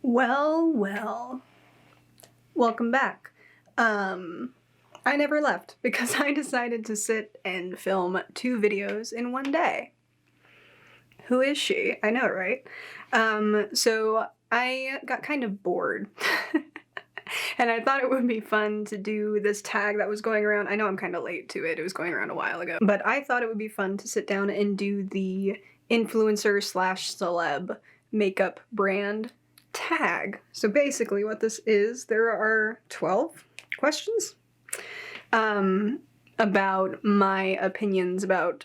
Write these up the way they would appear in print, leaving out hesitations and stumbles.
Well, welcome back. I never left because I decided to sit and film 2 videos in one day. Who is she? I know, right? So I got kind of bored. And I thought it would be fun to do this tag that was going around. I know I'm kind of late to it. It was going around a while ago. But I thought it would be fun to sit down and do the influencer / celeb makeup brand tag. So basically what this is, there are 12 questions about my opinions about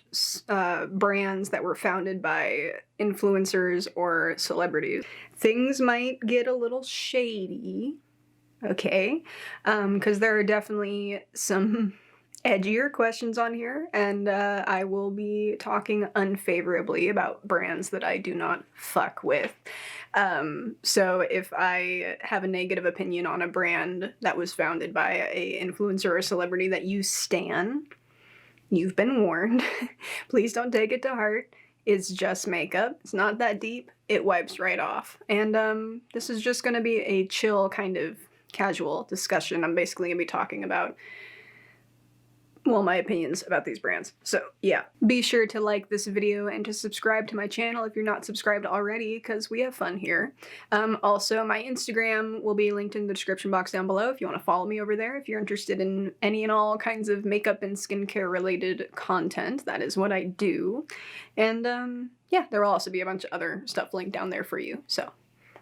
brands that were founded by influencers or celebrities. Things might get a little shady, okay, because there are definitely some edgier questions on here, and I will be talking unfavorably about brands that I do not fuck with. So if I have a negative opinion on a brand that was founded by a influencer or celebrity that you stan, you've been warned. Please don't take it to heart. It's just makeup. It's not that deep. It wipes right off. And this is just gonna be a chill kind of casual discussion. I'm basically gonna be talking about, well, my opinions about these brands. So yeah, be sure to like this video and to subscribe to my channel if you're not subscribed already, because we have fun here. Also, my Instagram will be linked in the description box down below if you want to follow me over there. If you're interested in any and all kinds of makeup and skincare related content, that is what I do. And yeah, there will also be a bunch of other stuff linked down there for you. So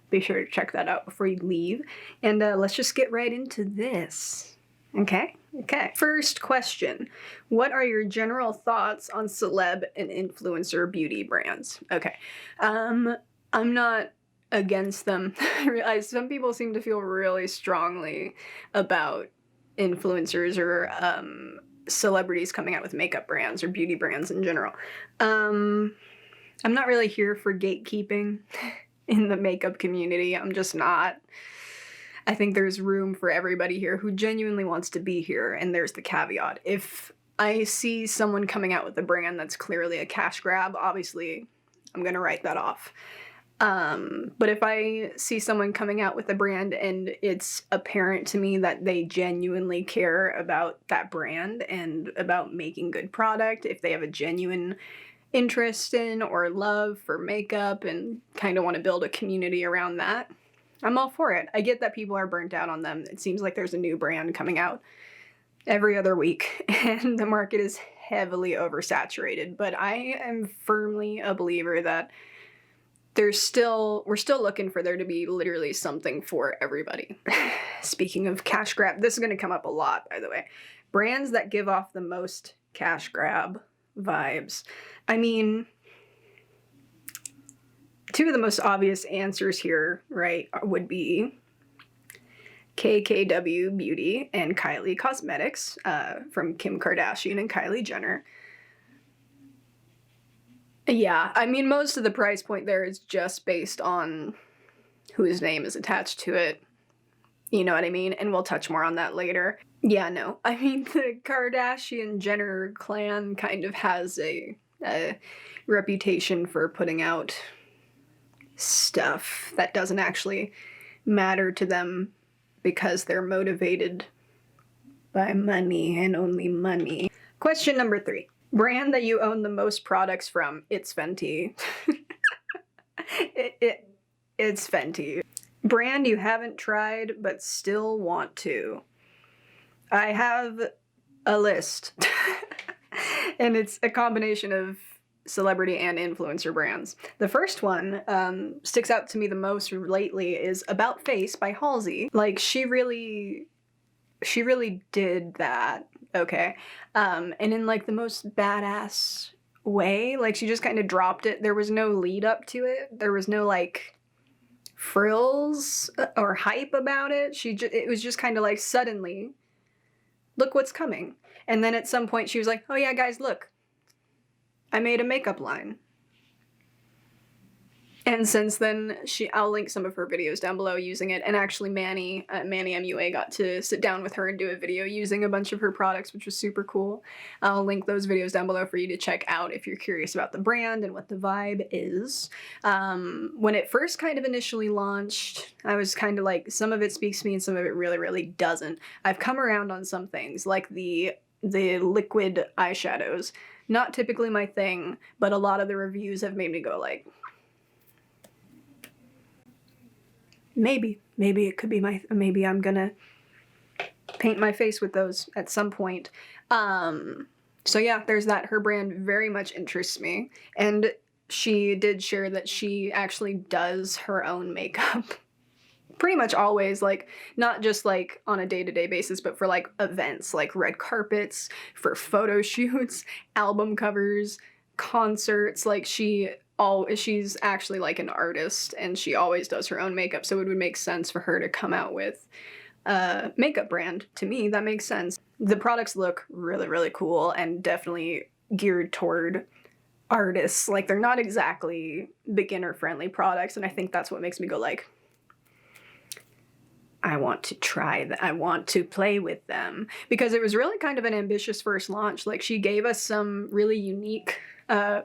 be sure to check that out before you leave. And let's just get right into this. Okay. First question. What are your general thoughts on celeb and influencer beauty brands? Okay. I'm not against them. I realize some people seem to feel really strongly about influencers or celebrities coming out with makeup brands or beauty brands in general. I'm not really here for gatekeeping in the makeup community. I'm just not. I think there's room for everybody here who genuinely wants to be here, and there's the caveat. If I see someone coming out with a brand that's clearly a cash grab, obviously I'm gonna write that off. But if I see someone coming out with a brand and it's apparent to me that they genuinely care about that brand and about making good product, if they have a genuine interest in or love for makeup and kind of want to build a community around that, I'm all for it. I get that people are burnt out on them. It seems like there's a new brand coming out every other week and the market is heavily oversaturated, but I am firmly a believer that we're still looking for there to be literally something for everybody. Speaking of cash grab, this is going to come up a lot, by the way. Brands that give off the most cash grab vibes. I mean, 2 of the most obvious answers here, right, would be KKW Beauty and Kylie Cosmetics from Kim Kardashian and Kylie Jenner. Yeah, I mean, most of the price point there is just based on whose name is attached to it. You know what I mean? And we'll touch more on that later. Yeah, no. I mean, the Kardashian-Jenner clan kind of has a reputation for putting out stuff that doesn't actually matter to them because they're motivated by money and only money. Question number 3. Brand that you own the most products from. It's Fenty. It's Fenty. Brand you haven't tried but still want to. I have a list. And it's a combination of celebrity and influencer brands. The first one sticks out to me the most lately is About Face by Halsey. Like, she really did that, okay? And in like the most badass way. Like, she just kind of dropped it. There was no lead up to it. There was no like frills or hype about it. It was just kind of like, suddenly, look what's coming. And then at some point she was like, oh yeah, guys, look, I made a makeup line. And since then, I'll link some of her videos down below using it. And actually Manny MUA got to sit down with her and do a video using a bunch of her products, which was super cool. I'll link those videos down below for you to check out if you're curious about the brand and what the vibe is. When it first kind of initially launched, I was kind of like, some of it speaks to me and some of it really, really doesn't. I've come around on some things, like the liquid eyeshadows. Not typically my thing, but a lot of the reviews have made me go like, maybe it could be maybe I'm gonna paint my face with those at some point. So yeah, there's that. Her brand very much interests me. And she did share that she actually does her own makeup pretty much always, like not just like on a day-to-day basis, but for like events, like red carpets, for photo shoots, album covers, concerts. Like she's actually like an artist and she always does her own makeup, so it would make sense for her to come out with a makeup brand. To me, that makes sense. The products look really, really cool and definitely geared toward artists. Like they're not exactly beginner-friendly products, and I think that's what makes me go like, I want to try that. I want to play with them, because it was really kind of an ambitious first launch. Like she gave us some really unique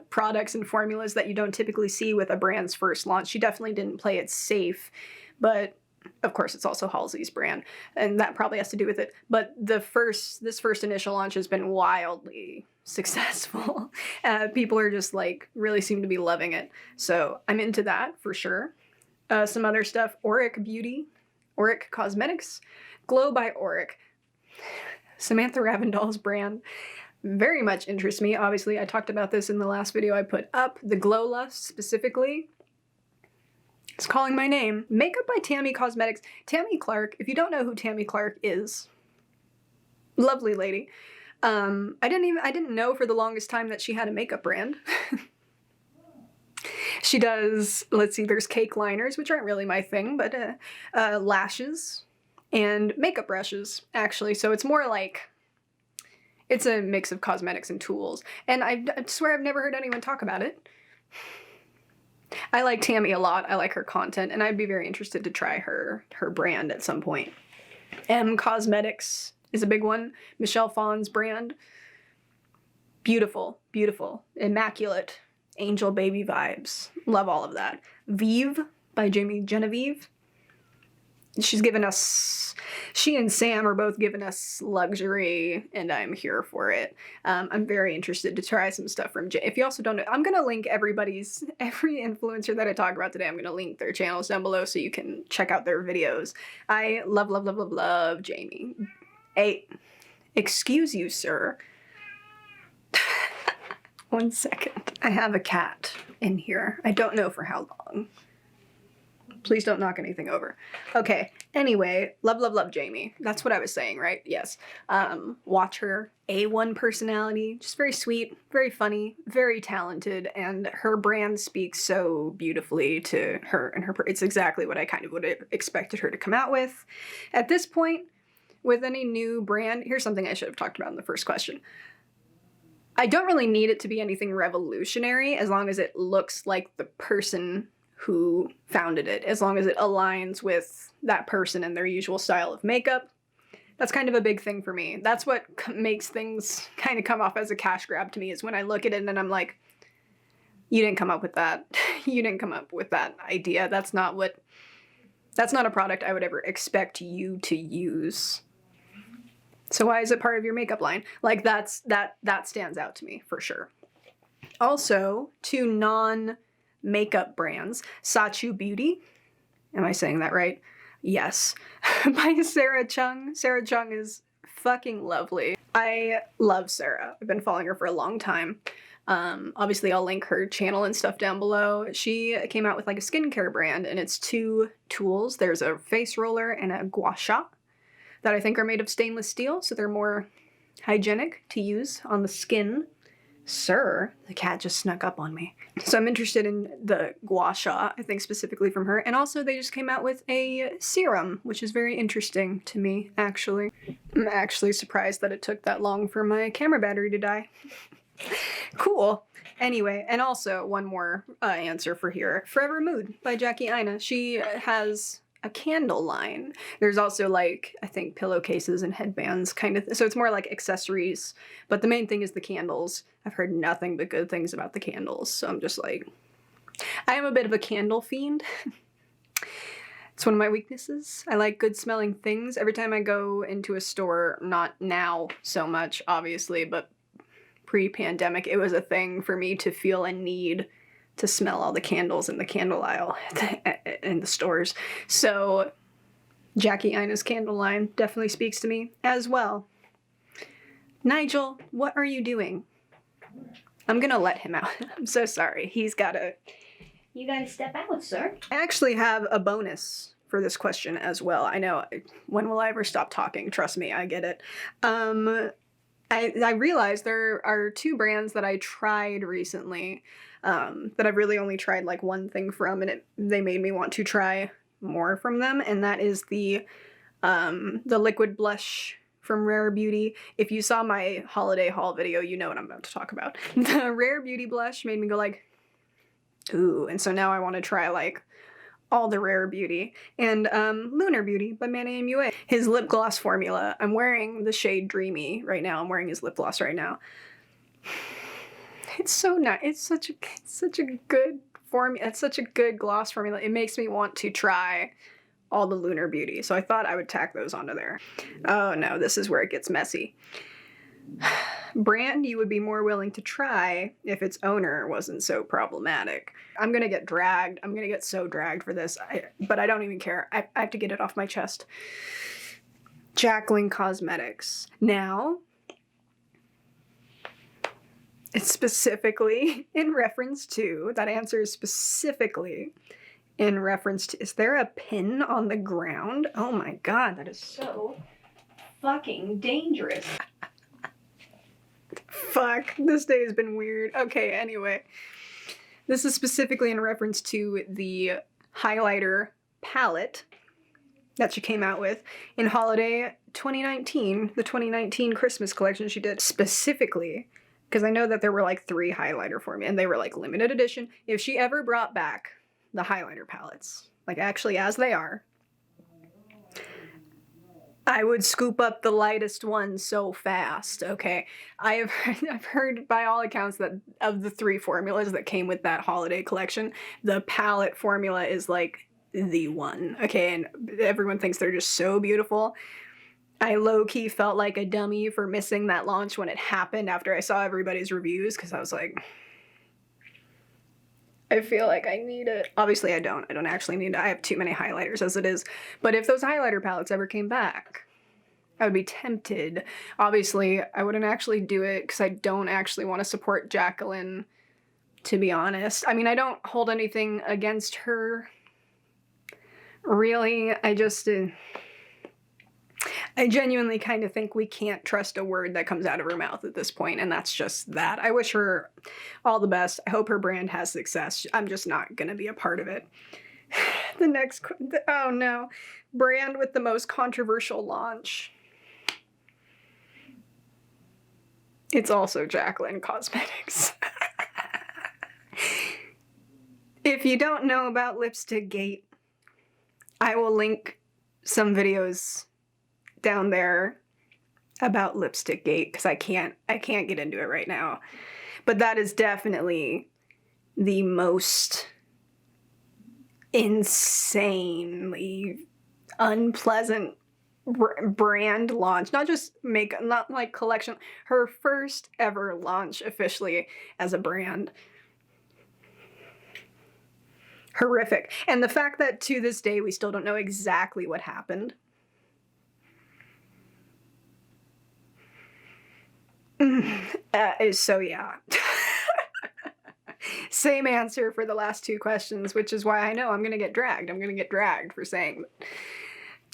products and formulas that you don't typically see with a brand's first launch. She definitely didn't play it safe, but of course it's also Halsey's brand, and that probably has to do with it. But this first initial launch has been wildly successful. People are just like really seem to be loving it. So I'm into that for sure. Some other stuff, Auric Cosmetics, Glow by Auric. Samantha Ravindall's brand very much interests me. Obviously, I talked about this in the last video I put up. The Glow Lust specifically is calling my name. Makeup by Tammy Cosmetics. Tammy Clark, if you don't know who Tammy Clark is, lovely lady. I didn't know for the longest time that she had a makeup brand. She does, let's see, there's cake liners, which aren't really my thing, but lashes and makeup brushes, actually. So it's more like, it's a mix of cosmetics and tools. And I swear I've never heard anyone talk about it. I like Tammy a lot. I like her content, and I'd be very interested to try her brand at some point. M Cosmetics is a big one. Michelle Phan's brand. Beautiful, beautiful, immaculate. Angel baby vibes. Love all of that. Vive by Jamie Genevieve. She's given us, she and Sam are both giving us luxury, and I'm here for it. I'm very interested to try some stuff from If you also don't know, I'm going to link every influencer that I talk about today, I'm going to link their channels down below so you can check out their videos. I love, love, love, love, love Jamie. Excuse you, sir. 1 second. I have a cat in here. I don't know for how long. Please don't knock anything over. Okay, anyway, love, love, love Jamie. That's what I was saying, right? Yes. Watch her. A1 personality. Just very sweet, very funny, very talented, and her brand speaks so beautifully to her, and it's exactly what I kind of would have expected her to come out with. At this point, with any new brand, here's something I should have talked about in the first question. I don't really need it to be anything revolutionary, as long as it looks like the person who founded it, as long as it aligns with that person and their usual style of makeup. That's kind of a big thing for me. That's what makes things kind of come off as a cash grab to me, is when I look at it and I'm like, you didn't come up with that. You didn't come up with that idea. That's not a product I would ever expect you to use. So why is it part of your makeup line? Like that stands out to me for sure. Also, 2 non-makeup brands, Sachu Beauty. Am I saying that right? Yes. By Sarah Chung. Sarah Chung is fucking lovely. I love Sarah. I've been following her for a long time. Obviously I'll link her channel and stuff down below. She came out with like a skincare brand, and it's 2 tools. There's a face roller and a gua sha that I think are made of stainless steel, so they're more hygienic to use on the skin. Sir, the cat just snuck up on me. So I'm interested in the gua sha, I think specifically from her. And also they just came out with a serum, which is very interesting to me, actually. I'm actually surprised that it took that long for my camera battery to die. Cool. Anyway, and also one more answer for here. Forever Mood by Jackie Aina. She has a candle line. There's also like, I think pillowcases and headbands kind of, so it's more like accessories, but the main thing is the candles. I've heard nothing but good things about the candles, so I'm just like, I am a bit of a candle fiend. It's one of my weaknesses. I like good smelling things. Every time I go into a store, not now so much, obviously, but pre-pandemic, it was a thing for me to feel a need to smell all the candles in the candle aisle in the stores. So Jackie Aina's candle line definitely speaks to me as well. Nigel, what are you doing? I'm gonna let him out. I'm so sorry. He's gotta... You gotta step out, sir. I actually have a bonus for this question as well. I know, when will I ever stop talking? Trust me, I get it. I realized there are two brands that I tried recently that I've really only tried like one thing from, and they made me want to try more from them, and that is the liquid blush from Rare Beauty. If you saw my holiday haul video, you know what I'm about to talk about. The Rare Beauty blush made me go like, ooh, and so now I want to try like all the Rare Beauty. And Lunar Beauty by NAMI-NYC. His lip gloss formula. I'm wearing the shade Dreamy right now. I'm wearing his lip gloss right now. It's so nice. It's such a good formula. It's such a good gloss formula. It makes me want to try all the Lunar Beauty. So I thought I would tack those onto there. Oh no, this is where it gets messy. Brand you would be more willing to try if its owner wasn't so problematic. I'm gonna get dragged. I'm gonna get so dragged for this, but I don't even care. I have to get it off my chest. Jaclyn Cosmetics. Now, it's specifically in reference to, that answer is specifically in reference to, is there a pin on the ground? Oh my god, that is so fucking dangerous. Fuck, this day has been weird. Okay, anyway. This is specifically in reference to the highlighter palette that she came out with in holiday 2019, the 2019 Christmas collection she did. Specifically, because I know that there were like 3 highlighter for me, and they were like limited edition. If she ever brought back the highlighter palettes, like actually as they are, I would scoop up the lightest one so fast, okay? I've heard by all accounts that of the 3 formulas that came with that holiday collection, the palette formula is like the one, okay? And everyone thinks they're just so beautiful. I low-key felt like a dummy for missing that launch when it happened after I saw everybody's reviews, because I was like, I feel like I need it. Obviously I don't actually need it. I have too many highlighters as it is. But if those highlighter palettes ever came back, I would be tempted. Obviously, I wouldn't actually do it because I don't actually want to support Jaclyn, to be honest. I mean, I don't hold anything against her, really. I genuinely kind of think we can't trust a word that comes out of her mouth at this point, and that's just that. I wish her all the best. I hope her brand has success. I'm just not gonna be a part of it. The next, oh no, brand with the most controversial launch. It's also Jaclyn Cosmetics. If you don't know about Lipstick Gate, I will link some videos down there about Lipstick Gate because I can't get into it right now. But that is definitely the most insanely unpleasant brand launch. Not like collection. Her first ever launch officially as a brand. Horrific. And the fact that to this day we still don't know exactly what happened. So yeah. Same answer for the last 2 questions, which is why I know I'm gonna get dragged. I'm gonna get dragged for saying that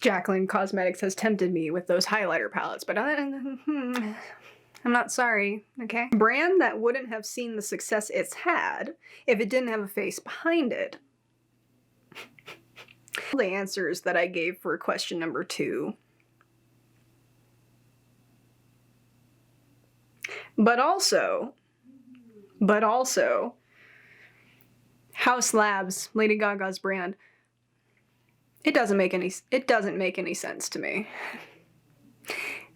Jaclyn Cosmetics has tempted me with those highlighter palettes, but I'm not sorry, okay? Brand that wouldn't have seen the success it's had if it didn't have a face behind it. The answers that I gave for question number 2. But also, But also, House Labs, Lady Gaga's brand, it doesn't make any sense to me.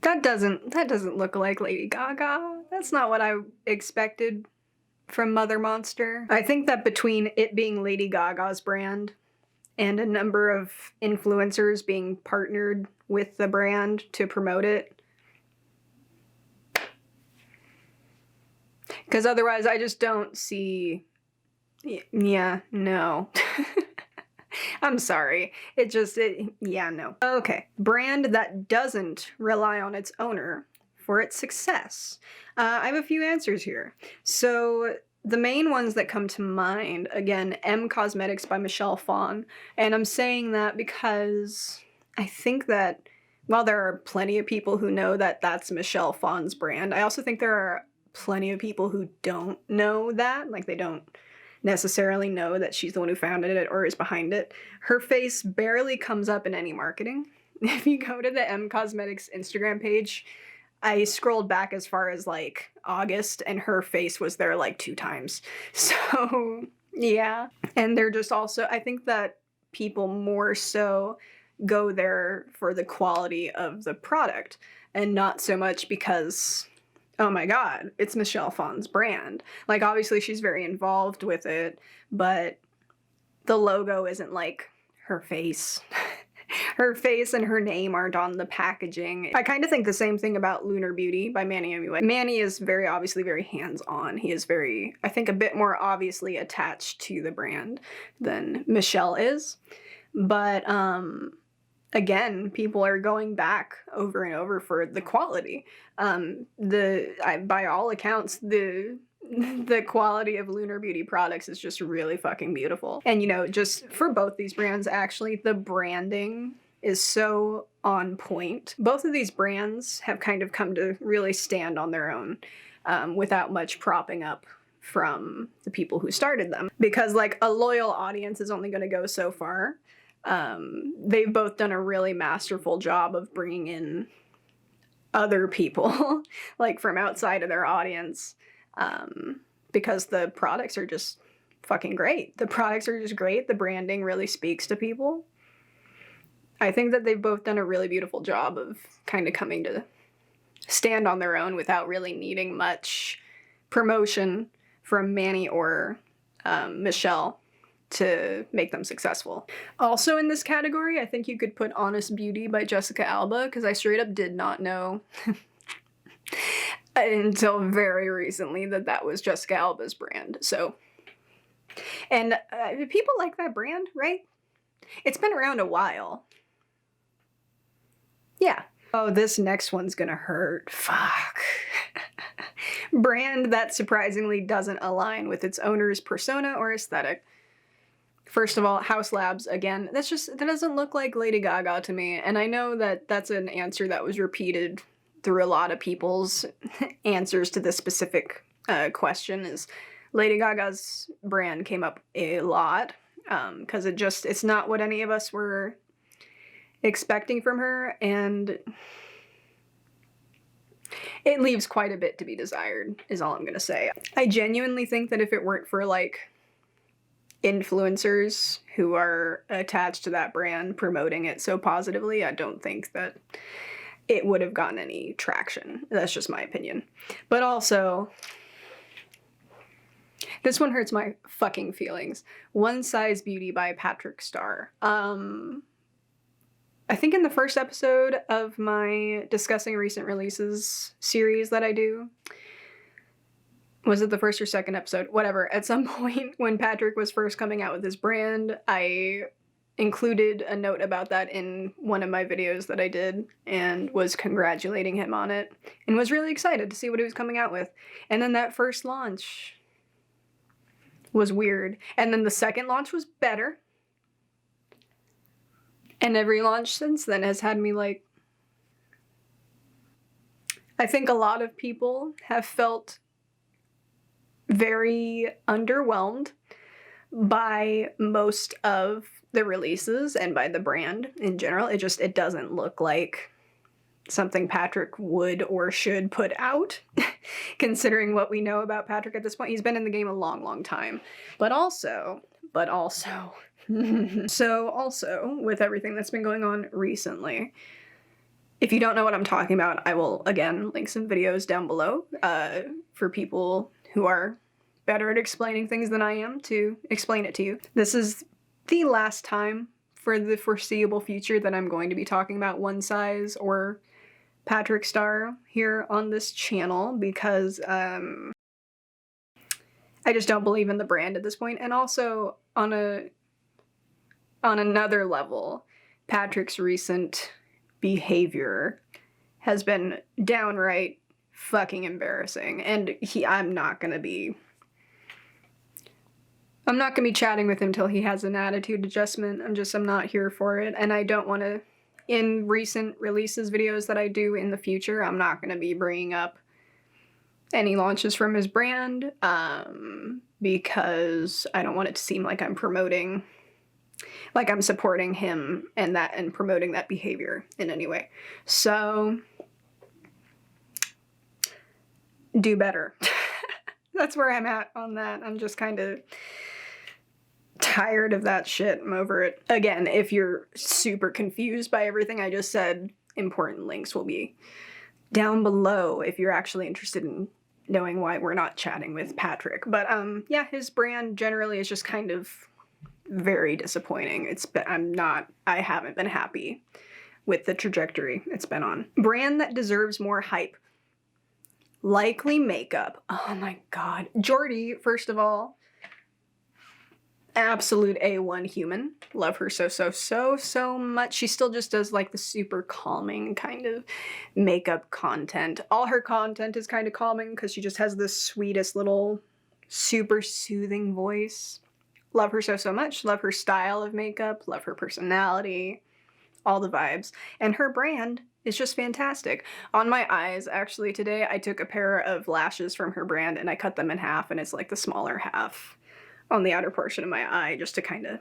That doesn't look like Lady Gaga. That's not what I expected from Mother Monster. I think that between it being Lady Gaga's brand and a number of influencers being partnered with the brand to promote it, because otherwise I just don't see, yeah, no. I'm sorry. Yeah, no. Okay. Brand that doesn't rely on its owner for its success. I have a few answers here. So the main ones that come to mind, again, M Cosmetics by Michelle Phan. And I'm saying that because I think that while there are plenty of people who know that that's Michelle Phan's brand, I also think there are plenty of people who don't know that. Like, they don't necessarily know that she's the one who founded it or is behind it. Her face barely comes up in any marketing. If you go to the M Cosmetics Instagram page, I scrolled back as far as like August and her face was there like 2 times. So yeah. And they're just also, I think that people more so go there for the quality of the product and not so much because, oh my god, it's Michelle Phan's brand. Like, obviously she's very involved with it, but the logo isn't like her face. Her face and her name aren't on the packaging. I kind of think the same thing about Lunar Beauty by NAMI-NYC. Manny is very obviously very hands-on. He is very, I think, a bit more obviously attached to the brand than Michelle is. But again, people are going back over and over for the quality. By all accounts, the quality of Lunar Beauty products is just really fucking beautiful. And, you know, just for both these brands, actually, the branding is so on point. Both of these brands have kind of come to really stand on their own without much propping up from the people who started them. Because, like, a loyal audience is only going to go so far. They've both done a really masterful job of bringing in other people, like, from outside of their audience, because the products are just fucking great. The products are just great. The branding really speaks to people. I think that they've both done a really beautiful job of kind of coming to stand on their own without really needing much promotion from Manny or Michelle to make them successful. Also in this category, I think you could put Honest Beauty by Jessica Alba, because I straight up did not know until very recently that was Jessica Alba's brand. So, and people like that brand, right? It's been around a while. Yeah. Oh, this next one's gonna hurt. Fuck. Brand that surprisingly doesn't align with its owner's persona or aesthetic. First of all, House Labs, again, that doesn't look like Lady Gaga to me. And I know that that's an answer that was repeated through a lot of people's answers to this specific question, is Lady Gaga's brand came up a lot. Because it's not what any of us were expecting from her, and it leaves quite a bit to be desired, is all I'm gonna say. I genuinely think that if it weren't for, like, influencers who are attached to that brand promoting it so positively, I don't think that it would have gotten any traction. That's just my opinion. But also, this one hurts my fucking feelings. One Size Beauty by Patrick Starr. I think in the first episode of my discussing recent releases series that I do, was it the first or second episode? Whatever. At some point when Patrick was first coming out with his brand, I included a note about that in one of my videos that I did and was congratulating him on it and was really excited to see what he was coming out with. And then that first launch was weird. And then the second launch was better. And every launch since then has had me like... I think a lot of people have felt very underwhelmed by most of the releases and by the brand in general. It doesn't look like something Patrick would or should put out, considering what we know about Patrick at this point. He's been in the game a long, long time. But also, so also, with everything that's been going on recently, if you don't know what I'm talking about, I will, again, link some videos down below for people who are better at explaining things than I am to explain it to you. This is the last time for the foreseeable future that I'm going to be talking about One Size or Patrick Star here on this channel, because I just don't believe in the brand at this point. And also, on another level, Patrick's recent behavior has been downright fucking embarrassing, and I'm not gonna be chatting with him till he has an attitude adjustment. I'm not here for it, and I don't want to, in recent releases videos that I do in the future, I'm not going to be bringing up any launches from his brand, because I don't want it to seem like I'm supporting him and promoting that behavior in any way. So, do better. That's where I'm at on that. I'm just kind of tired of that shit. I'm over it. Again, if you're super confused by everything I just said, important links will be down below if you're actually interested in knowing why we're not chatting with Patrick. But yeah, his brand generally is just kind of very disappointing. I haven't been happy with the trajectory it's been on. Brand that deserves more hype. Likely Makeup. Oh my god. Jordy, first of all, absolute A1 human. Love her so much. She still just does like the super calming kind of makeup content. All her content is kind of calming because she just has the sweetest little super soothing voice. Love her so much. Love her style of makeup. Love her personality. All the vibes. And her brand is just fantastic. On my eyes, actually, today I took a pair of lashes from her brand and I cut them in half, and it's like the smaller half on the outer portion of my eye, just to kind of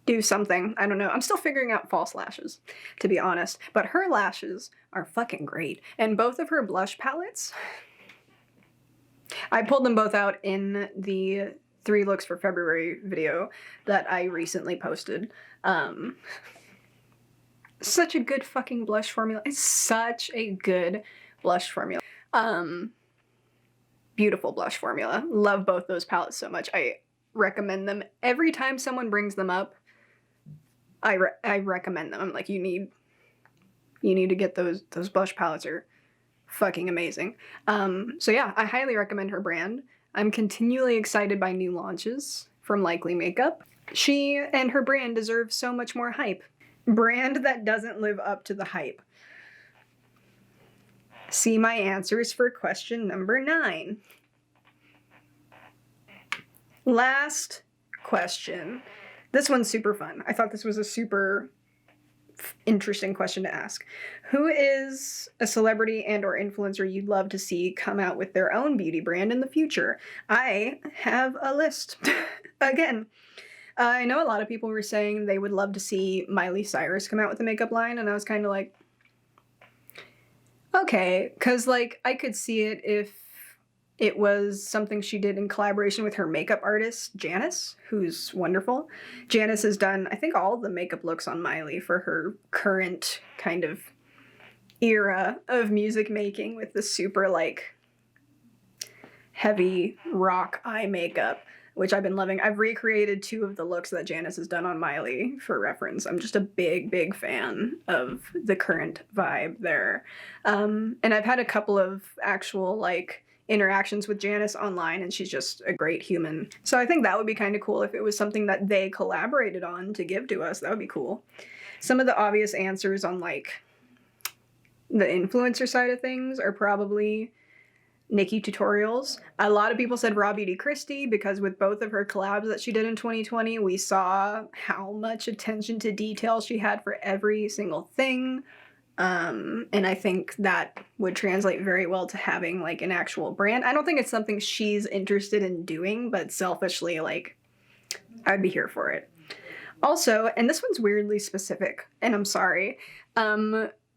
do something. I don't know. I'm still figuring out false lashes, to be honest. But her lashes are fucking great. And both of her blush palettes, I pulled them both out in the 3 looks for February video that I recently posted. Such a good fucking blush formula. It's such a good blush formula. Beautiful blush formula. Love both those palettes so much. I recommend them. Every time someone brings them up, I recommend them. I'm like, you need to get those blush palettes are fucking amazing. So yeah, I highly recommend her brand. I'm continually excited by new launches from Likely Makeup. She and her brand deserve so much more hype. Brand that doesn't live up to the hype. See my answers for question number 9. Last question. This one's super fun. I thought this was a super interesting question to ask. Who is a celebrity and or influencer you'd love to see come out with their own beauty brand in the future? I have a list. Again, I know a lot of people were saying they would love to see Miley Cyrus come out with a makeup line, and I was kind of like, okay, because like I could see it if it was something she did in collaboration with her makeup artist, Janice, who's wonderful. Janice has done, I think, all the makeup looks on Miley for her current kind of era of music making with the super, like, heavy rock eye makeup, which I've been loving. I've recreated 2 of the looks that Janice has done on Miley for reference. I'm just a big fan of the current vibe there. And I've had a couple of actual, like, interactions with Janice online, and she's just a great human. So I think that would be kind of cool if it was something that they collaborated on to give to us. That would be cool. Some of the obvious answers on, like, the influencer side of things are probably Nikki Tutorials. A lot of people said Raw Beauty Christie, because with both of her collabs that she did in 2020, we saw how much attention to detail she had for every single thing. And I think that would translate very well to having, like, an actual brand. I don't think it's something she's interested in doing, but selfishly, like, I'd be here for it. Also, and this one's weirdly specific, and I'm sorry,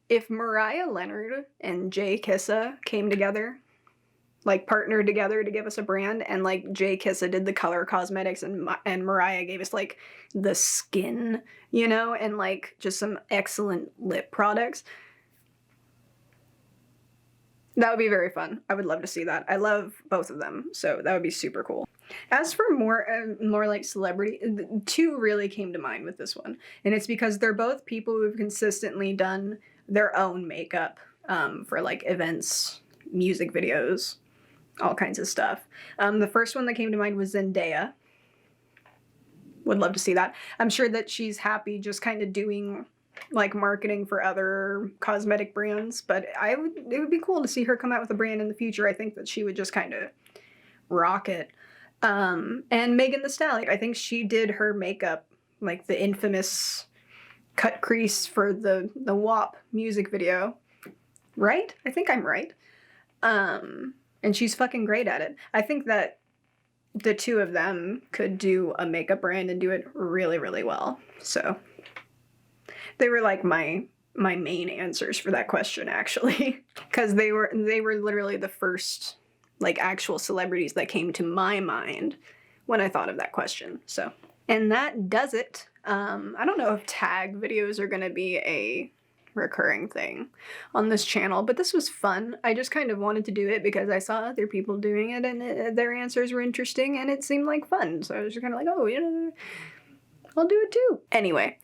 if Mariah Leonard and Jay Kissa came together, like partnered together to give us a brand, and like Jay Kissa did the color cosmetics and Mariah gave us like the skin, you know, and like just some excellent lip products, that would be very fun. I would love to see that. I love both of them, so that would be super cool. As for more like celebrity, two really came to mind with this one, and it's because they're both people who've consistently done their own makeup for like events, music videos, all kinds of stuff. The first one that came to mind was Zendaya. Would love to see that. I'm sure that she's happy just kind of doing like marketing for other cosmetic brands, but it would be cool to see her come out with a brand in the future. I think that she would just kind of rock it. And Megan Thee Stallion, I think she did her makeup, like the infamous cut crease for the WAP music video, right? I think I'm right. And she's fucking great at it. I think that the two of them could do a makeup brand and do it really, really well. So they were like my main answers for that question, actually, because they were literally the first like actual celebrities that came to my mind when I thought of that question. So, and that does it. I don't know if tag videos are gonna be a recurring thing on this channel, but this was fun. I just kind of wanted to do it because I saw other people doing it and their answers were interesting and it seemed like fun. So I was just kind of like, oh, yeah, I'll do it too. Anyway,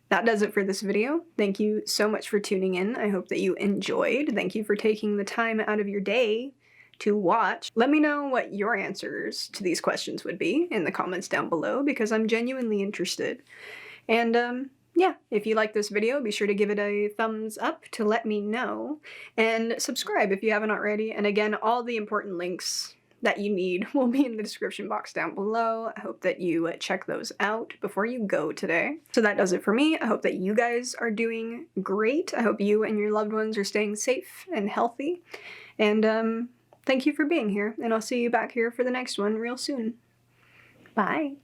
that does it for this video. Thank you so much for tuning in. I hope that you enjoyed. Thank you for taking the time out of your day to watch. Let me know what your answers to these questions would be in the comments down below because I'm genuinely interested. And yeah, if you like this video, be sure to give it a thumbs up to let me know, and subscribe if you haven't already. And again, all the important links that you need will be in the description box down below. I hope that you check those out before you go today. So that does it for me. I hope that you guys are doing great. I hope you and your loved ones are staying safe and healthy. And thank you for being here, and I'll see you back here for the next one real soon. Bye.